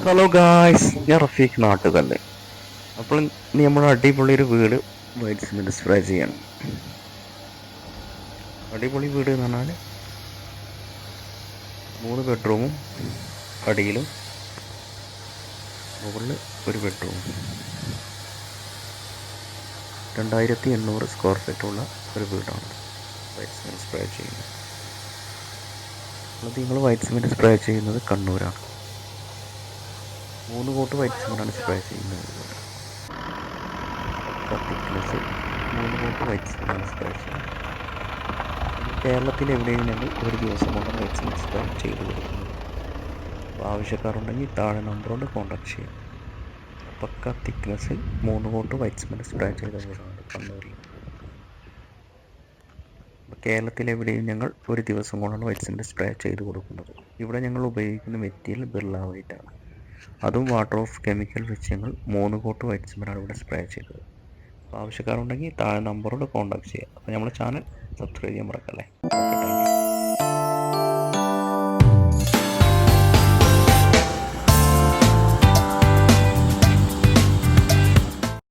Hello guys, ഞാൻ റഫീഖ് നാട്ടുകല്ല്. അപ്പോൾ ഇനി നമ്മൾ അടിപൊളി ഒരു വീട് വൈറ്റ് സിമെൻറ്റ് സ്പ്രേ ചെയ്യണം. അടിപൊളി വീട് എന്ന് പറഞ്ഞാൽ 3 ബെഡ്റൂമും അടിയിലും മുകളിൽ ഒരു ബെഡ്റൂമും 2800 സ്ക്വയർ ഫീറ്റുള്ള ഒരു വീടാണ് വൈറ്റ് സിമെൻറ്റ് സ്പ്രേ ചെയ്യുന്നത്. അത് നിങ്ങൾ വൈറ്റ് സിമെൻറ്റ് സ്പ്രേ ചെയ്യുന്നത് കണ്ണൂരാണ്. 3 കോട്ട് വൈറ്റ് സിമെൻറ്റാണ് സ്പ്രേ ചെയ്യുന്നത്. തിക്നെസ് 3 കോട്ട് വൈറ്റ് സിമെൻറ്റാണ് സ്പ്രേ ചെയ്യുന്നത്. കേരളത്തിൽ എവിടെയും ഞങ്ങൾ ഒരു ദിവസം കൊണ്ട് വൈറ്റ് സിമെൻറ്റ് സ്പ്രേ ചെയ്ത് കൊടുക്കുന്നത്. അപ്പോൾ ആവശ്യക്കാരുണ്ടെങ്കിൽ താഴെ നമ്പറുകൊണ്ട് കോൺടാക്ട് ചെയ്യാം. പക്ക തിക്നെസ്സിൽ 3 കോട്ട് വൈറ്റ് സിമെൻറ്റ് സ്പ്രേ ചെയ്ത വീടാണ് കണ്ണൂരിൽ. കേരളത്തിൽ എവിടെയും ഞങ്ങൾ ഒരു ദിവസം കൊണ്ടാണ് വൈറ്റ് സിമെൻറ്റ് സ്പ്രേ ചെയ്ത് കൊടുക്കുന്നത്. ഇവിടെ ഞങ്ങൾ ഉപയോഗിക്കുന്ന മെറ്റീരിയൽ ബിർള വൈറ്റാണ്. അതും വാട്ടർ ഓഫ് കെമിക്കൽ വെച്ച് ഞങ്ങൾ 3 കോട്ട് വൈറ്റ് സിമെൻറ്റാണ് ഇവിടെ സ്പ്രേ ചെയ്തത്. അപ്പോൾ ആവശ്യക്കാരുണ്ടെങ്കിൽ താഴെ നമ്പറോട് കോൺടാക്ട് ചെയ്യുക. അപ്പോൾ നമ്മുടെ ചാനൽ സബ്സ്ക്രൈബ് ചെയ്യാൻ മറക്കല്ലേ. Okay, thank you.